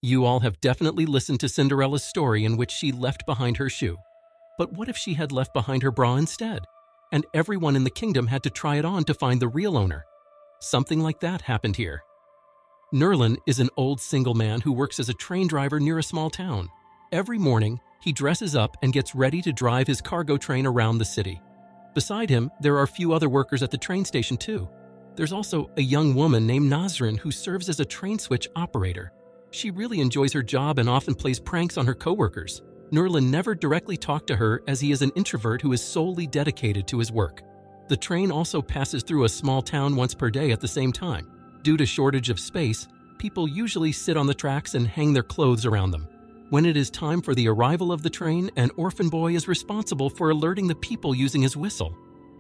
You all have definitely listened to Cinderella's story in which she left behind her shoe. But what if she had left behind her bra instead? And everyone in the kingdom had to try it on to find the real owner. Something like that happened here. Nurlan is an old single man who works as a train driver near a small town. Every morning, he dresses up and gets ready to drive his cargo train around the city. Beside him, there are a few other workers at the train station too. There's also a young woman named Nazrin who serves as a train switch operator. She really enjoys her job and often plays pranks on her coworkers. Nurlan never directly talked to her as he is an introvert who is solely dedicated to his work. The train also passes through a small town once per day at the same time. Due to shortage of space, people usually sit on the tracks and hang their clothes around them. When it is time for the arrival of the train, an orphan boy is responsible for alerting the people using his whistle.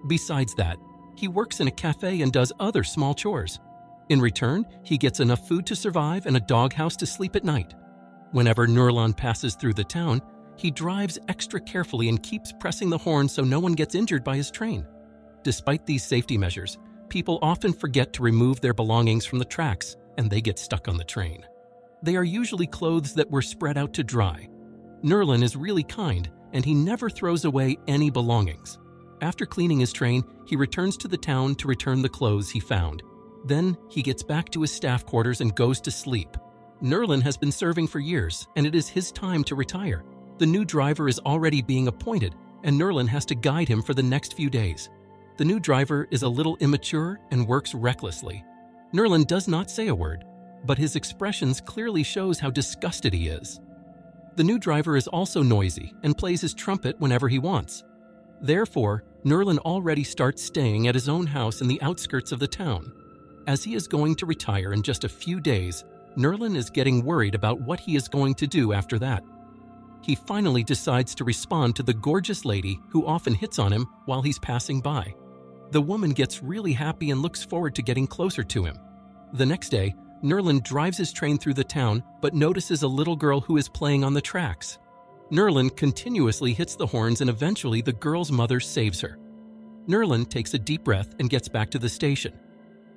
Besides that, he works in a cafe and does other small chores. In return, he gets enough food to survive and a doghouse to sleep at night. Whenever Nurlan passes through the town, he drives extra carefully and keeps pressing the horn so no one gets injured by his train. Despite these safety measures, people often forget to remove their belongings from the tracks and they get stuck on the train. They are usually clothes that were spread out to dry. Nurlan is really kind and he never throws away any belongings. After cleaning his train, he returns to the town to return the clothes he found. Then he gets back to his staff quarters and goes to sleep. Nurlan has been serving for years and it is his time to retire. The new driver is already being appointed and Nurlan has to guide him for the next few days. The new driver is a little immature and works recklessly. Nurlan does not say a word, but his expressions clearly shows how disgusted he is. The new driver is also noisy and plays his trumpet whenever he wants. Therefore, Nurlan already starts staying at his own house in the outskirts of the town. As he is going to retire in just a few days, Nurlan is getting worried about what he is going to do after that. He finally decides to respond to the gorgeous lady who often hits on him while he's passing by. The woman gets really happy and looks forward to getting closer to him. The next day, Nurlan drives his train through the town but notices a little girl who is playing on the tracks. Nurlan continuously hits the horns and eventually the girl's mother saves her. Nurlan takes a deep breath and gets back to the station.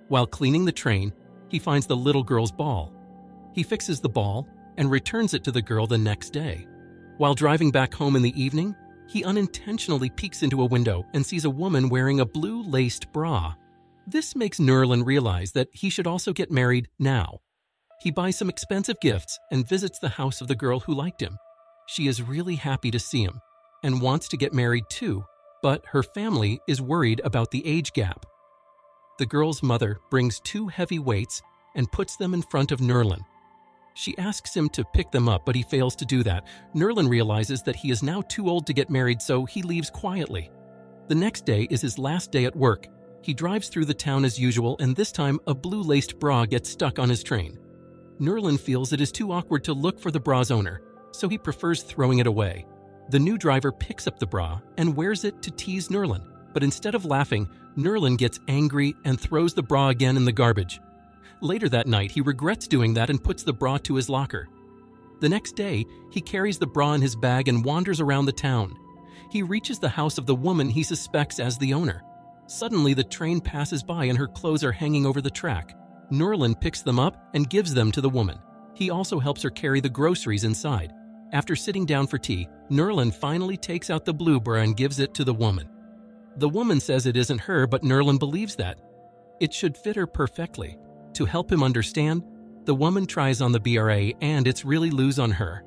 While cleaning the train, he finds the little girl's ball. He fixes the ball and returns it to the girl the next day. While driving back home in the evening, he unintentionally peeks into a window and sees a woman wearing a blue laced bra. This makes Nurlan realize that he should also get married now. He buys some expensive gifts and visits the house of the girl who liked him. She is really happy to see him and wants to get married too, but her family is worried about the age gap. The girl's mother brings 2 heavy weights and puts them in front of Nurlan. She asks him to pick them up, but he fails to do that. Nurlan realizes that he is now too old to get married, so he leaves quietly. The next day is his last day at work. He drives through the town as usual, and this time a blue-laced bra gets stuck on his train. Nurlan feels it is too awkward to look for the bra's owner, so he prefers throwing it away. The new driver picks up the bra and wears it to tease Nurlan, but instead of laughing, Nurlan gets angry and throws the bra again in the garbage. Later that night, he regrets doing that and puts the bra to his locker. The next day, he carries the bra in his bag and wanders around the town. He reaches the house of the woman he suspects as the owner. Suddenly, the train passes by and her clothes are hanging over the track. Nurlan picks them up and gives them to the woman. He also helps her carry the groceries inside. After sitting down for tea, Nurlan finally takes out the blue bra and gives it to the woman. The woman says it isn't her, but Nurlan believes that. It should fit her perfectly. To help him understand, the woman tries on the bra and it's really loose on her.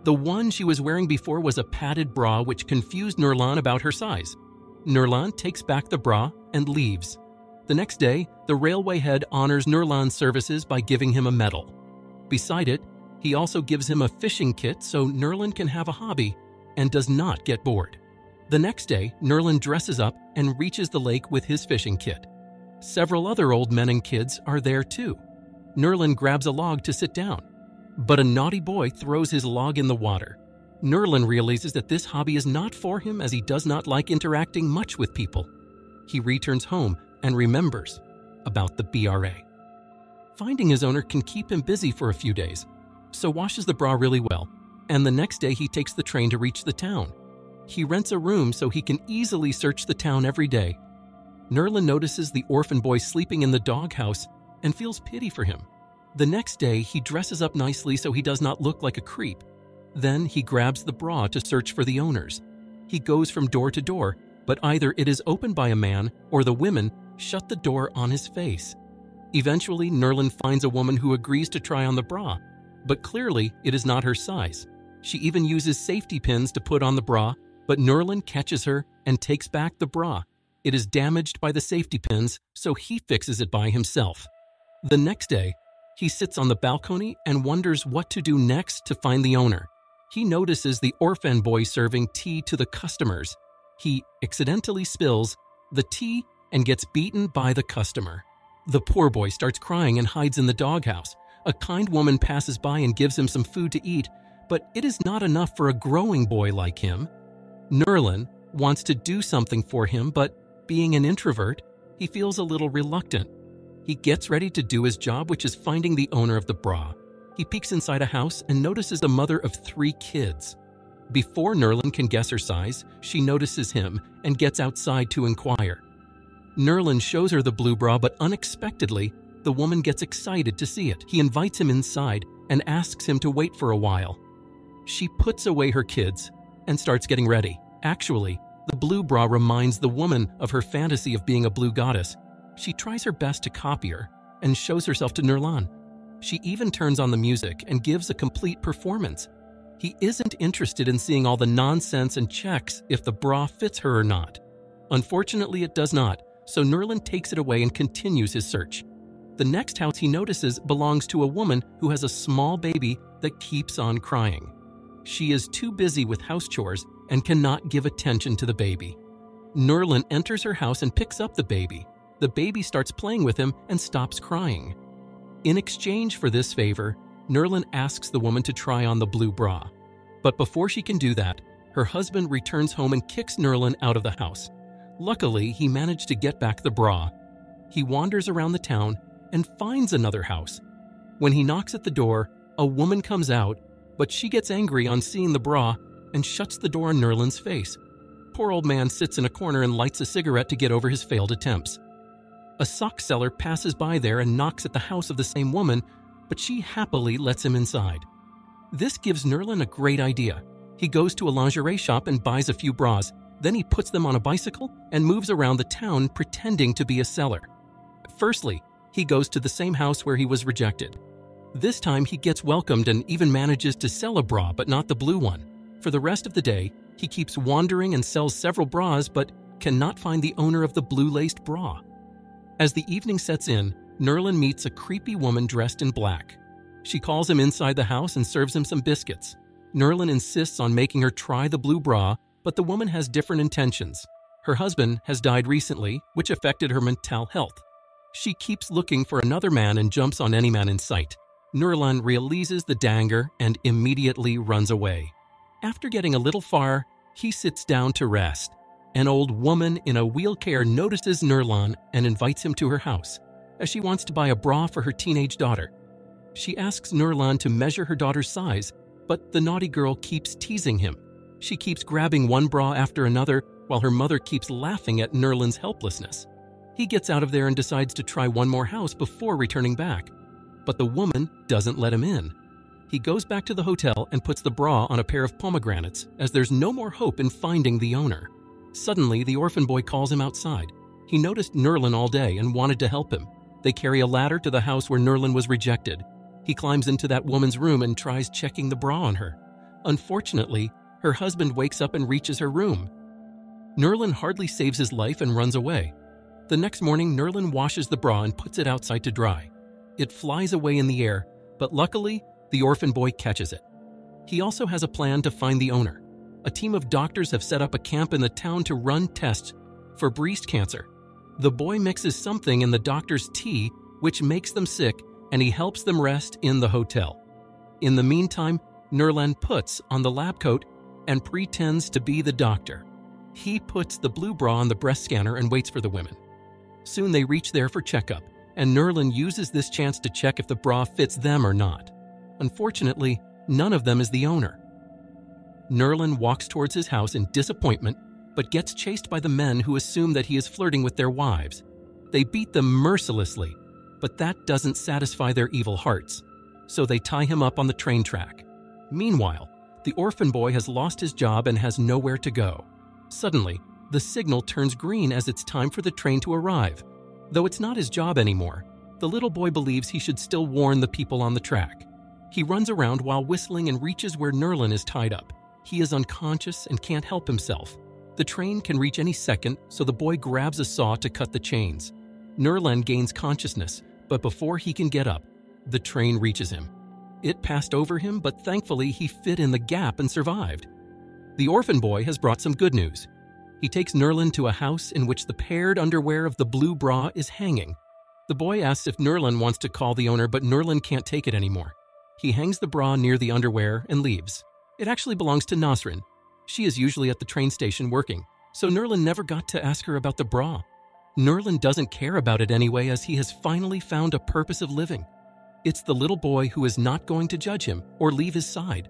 The one she was wearing before was a padded bra which confused Nurlan about her size. Nurlan takes back the bra and leaves. The next day, the railway head honors Nurlan's services by giving him a medal. Beside it, he also gives him a fishing kit so Nurlan can have a hobby and does not get bored. The next day, Nurlan dresses up and reaches the lake with his fishing kit. Several other old men and kids are there too. Nurlan grabs a log to sit down, but a naughty boy throws his log in the water. Nurlan realizes that this hobby is not for him as he does not like interacting much with people. He returns home and remembers about the bra. Finding his owner can keep him busy for a few days, so washes the bra really well, and the next day he takes the train to reach the town. He rents a room so he can easily search the town every day. Nurlan notices the orphan boy sleeping in the doghouse and feels pity for him. The next day, he dresses up nicely so he does not look like a creep. Then he grabs the bra to search for the owners. He goes from door to door, but either it is opened by a man or the women shut the door on his face. Eventually, Nurlan finds a woman who agrees to try on the bra, but clearly it is not her size. She even uses safety pins to put on the bra, but Nurlan catches her and takes back the bra. It is damaged by the safety pins, so he fixes it by himself. The next day, he sits on the balcony and wonders what to do next to find the owner. He notices the orphan boy serving tea to the customers. He accidentally spills the tea and gets beaten by the customer. The poor boy starts crying and hides in the doghouse. A kind woman passes by and gives him some food to eat, but it is not enough for a growing boy like him. Nurlan wants to do something for him, but being an introvert, he feels a little reluctant. He gets ready to do his job, which is finding the owner of the bra. He peeks inside a house and notices a mother of 3 kids. Before Nurlan can guess her size, she notices him and gets outside to inquire. Nurlan shows her the blue bra, but unexpectedly, the woman gets excited to see it. He invites him inside and asks him to wait for a while. She puts away her kids and starts getting ready. Actually, the blue bra reminds the woman of her fantasy of being a blue goddess. She tries her best to copy her and shows herself to Nurlan. She even turns on the music and gives a complete performance. He isn't interested in seeing all the nonsense and checks if the bra fits her or not. Unfortunately, it does not, so Nurlan takes it away and continues his search. The next house he notices belongs to a woman who has a small baby that keeps on crying. She is too busy with house chores and cannot give attention to the baby. Nurlan enters her house and picks up the baby. The baby starts playing with him and stops crying. In exchange for this favor, Nurlan asks the woman to try on the blue bra. But before she can do that, her husband returns home and kicks Nurlan out of the house. Luckily, he managed to get back the bra. He wanders around the town and finds another house. When he knocks at the door, a woman comes out, but she gets angry on seeing the bra and shuts the door on Nurlan's face. Poor old man sits in a corner and lights a cigarette to get over his failed attempts. A sock seller passes by there and knocks at the house of the same woman, but she happily lets him inside. This gives Nurlan a great idea. He goes to a lingerie shop and buys a few bras. Then he puts them on a bicycle and moves around the town pretending to be a seller. Firstly, he goes to the same house where he was rejected. This time he gets welcomed and even manages to sell a bra, but not the blue one. For the rest of the day, he keeps wandering and sells several bras, but cannot find the owner of the blue-laced bra. As the evening sets in, Nurlan meets a creepy woman dressed in black. She calls him inside the house and serves him some biscuits. Nurlan insists on making her try the blue bra, but the woman has different intentions. Her husband has died recently, which affected her mental health. She keeps looking for another man and jumps on any man in sight. Nurlan releases the dagger and immediately runs away. After getting a little far, he sits down to rest. An old woman in a wheelchair notices Nurlan and invites him to her house, as she wants to buy a bra for her teenage daughter. She asks Nurlan to measure her daughter's size, but the naughty girl keeps teasing him. She keeps grabbing one bra after another while her mother keeps laughing at Nurlan's helplessness. He gets out of there and decides to try one more house before returning back, but the woman doesn't let him in. He goes back to the hotel and puts the bra on a pair of pomegranates, as there's no more hope in finding the owner. Suddenly, the orphan boy calls him outside. He noticed Nurlan all day and wanted to help him. They carry a ladder to the house where Nurlan was rejected. He climbs into that woman's room and tries checking the bra on her. Unfortunately, her husband wakes up and reaches her room. Nurlan hardly saves his life and runs away. The next morning, Nurlan washes the bra and puts it outside to dry. It flies away in the air, but luckily, the orphan boy catches it. He also has a plan to find the owner. A team of doctors have set up a camp in the town to run tests for breast cancer. The boy mixes something in the doctor's tea, which makes them sick, and he helps them rest in the hotel. In the meantime, Nurlan puts on the lab coat and pretends to be the doctor. He puts the blue bra on the breast scanner and waits for the women. Soon they reach there for checkup, and Nurlan uses this chance to check if the bra fits them or not. Unfortunately, none of them is the owner. Nurlan walks towards his house in disappointment, but gets chased by the men who assume that he is flirting with their wives. They beat them mercilessly. But that doesn't satisfy their evil hearts, so they tie him up on the train track. Meanwhile, the orphan boy has lost his job and has nowhere to go. Suddenly, the signal turns green as it's time for the train to arrive. Though it's not his job anymore, the little boy believes he should still warn the people on the track. He runs around while whistling and reaches where Nurlan is tied up. He is unconscious and can't help himself. The train can reach any second, so the boy grabs a saw to cut the chains. Nurlan gains consciousness, but before he can get up, the train reaches him. It passed over him, but thankfully he fit in the gap and survived. The orphan boy has brought some good news. He takes Nurlan to a house in which the paired underwear of the blue bra is hanging. The boy asks if Nurlan wants to call the owner, but Nurlan can't take it anymore. He hangs the bra near the underwear and leaves. It actually belongs to Nasrin. She is usually at the train station working, so Nurlan never got to ask her about the bra. Nurlan doesn't care about it anyway, as he has finally found a purpose of living. It's the little boy who is not going to judge him or leave his side.